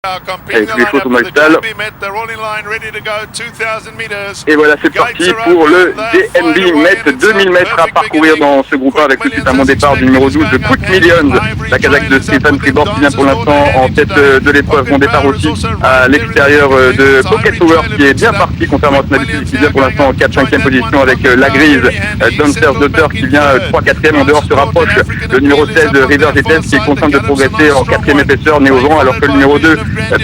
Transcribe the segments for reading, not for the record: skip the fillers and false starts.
Avec les choses au stal. Et voilà, c'est parti pour le DMB Met, 2000 mètres à parcourir dans ce groupe 1 avec le notamment départ du numéro 12 de Quick Millions, la Kazakh de Stéphane Tribord qui vient pour l'instant en tête de l'épreuve. Bon départ aussi à l'extérieur de Pocket Power qui est bien parti contrairement à son habitude, qui vient pour l'instant en 4-5e position avec la grise Dancer's Daughter qui vient 3-4e. En dehors se rapproche le numéro 16 de River GTS qui est contraint de progresser en 4e épaisseur né au vent, alors que le numéro 2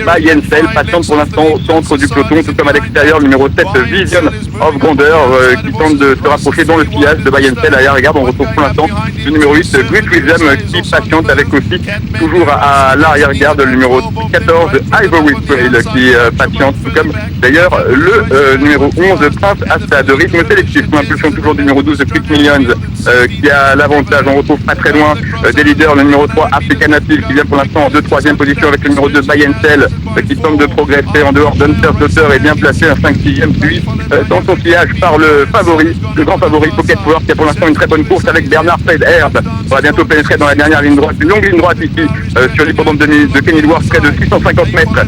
Bayensel patiente pour l'instant au centre du peloton, tout comme à l'extérieur le numéro 7 Vision of Grandeur qui tente de se rapprocher dans le sillage de Bayensel. Derrière, regarde, on retrouve pour l'instant le numéro 8 Great Rhythm qui patiente avec aussi toujours à l'arrière-garde le numéro 14 Ivory Trail qui patiente, tout comme d'ailleurs le numéro 11 Prince Asta de rythme sélectif sous l'impulsion toujours du numéro 12 Quick Millions qui a l'avantage. On retrouve pas très loin des leaders le numéro 3 African Appeal qui vient pour l'instant en 2-3e position avec le numéro 2 Bayensel qui tente de progresser. En dehors, Dancer's Daughter est bien placé, un 5-6e, puis dans son sillage par le favori, le grand favori Pocket Power qui a pour l'instant une très bonne course avec Bernard Fred-Herb. On va bientôt pénétrer dans la dernière ligne droite, une longue ligne droite ici sur l'hippodrome de Kenilworth, près de 650 mètres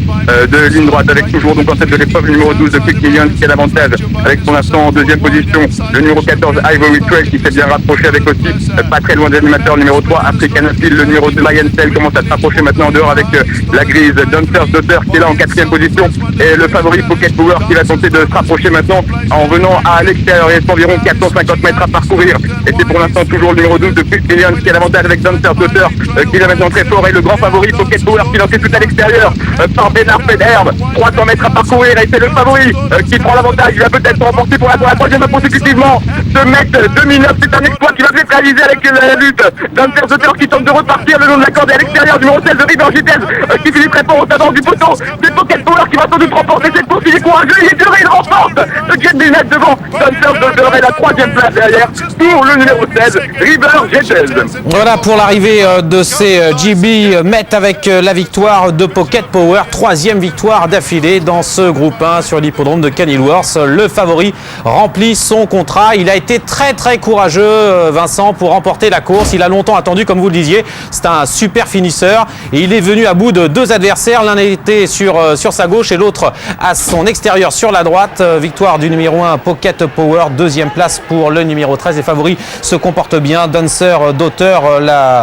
de ligne droite avec toujours donc en tête de l'épreuve le numéro 12 de Quick Millions qui a l'avantage avec pour l'instant en 2e position le numéro 14 Ivory Trail qui s'est bien rapproché avec aussi pas très loin de l'animateur numéro 3 African Appeal. Le numéro 2 Bayensel commence à se rapprocher maintenant en dehors avec la grise Dancer's Daughter qui est là en 4e position et le favori Pocket Power qui va tenter de se rapprocher maintenant en venant à l'extérieur. Il reste environ 450 mètres à parcourir et c'est pour l'instant toujours le numéro 12 de Quick Millions qui a l'avantage avec Dancer's Daughter qui est maintenant très fort et le grand favori Pocket Power qui lancé tout à l'extérieur par Bernard Fred-Herb. 300 mètres à parcourir et c'est le favori qui prend l'avantage. Il va peut-être remporter pour la 3e consécutivement ce mètre 2009. C'est un exploit qui va peut-être réaliser avec la lutte. Dancer's Daughter qui tente de repartir le long de la corde et à l'extérieur du numéro 16 de River GTS qui finit très fort au savant du poteau. C'est Pocket Power qui va sans doute remporter cette course. Il est courageux, il est dur et il remporte le Jet Business devant Dancer's Daughter et la 3e place derrière pour le numéro 16 River GTS. Voilà pour l'arrivée de ces GB Met avec la victoire de Pocket Power, 3e victoire d'affilée dans ce groupe 1 sur l'hippodrome de Kenilworth. Le favori remplit son contrat. Il a été très courageux, Vincent, pour remporter la course. Il a longtemps attendu, comme vous le disiez. C'est un super finisseur et il est venu à bout de 2 adversaires. L'un était sur sa gauche et l'autre à son extérieur sur la droite. Victoire du numéro 1 Pocket Power, 2e place pour le numéro 13. Les favoris se comportent bien. Dancer's Daughter,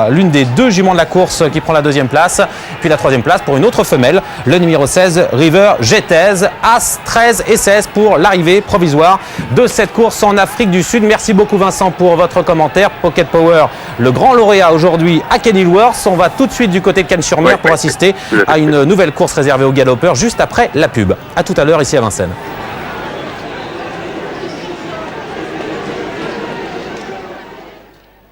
l'une des 2 juments de la course qui prend la 2e place. Puis la 3e place pour une autre femelle, le numéro 16 River GTS. As 13 et 16 pour l'arrivée provisoire de cette course en Afrique du Sud. Merci beaucoup Vincent pour votre commentaire. Pocket Power, le grand lauréat aujourd'hui à Kenilworth. On va tout de suite du côté de Cannes-sur-Mer pour assister à une nouvelle course réservée aux galopeurs juste après la pub. A tout à l'heure ici à Vincennes.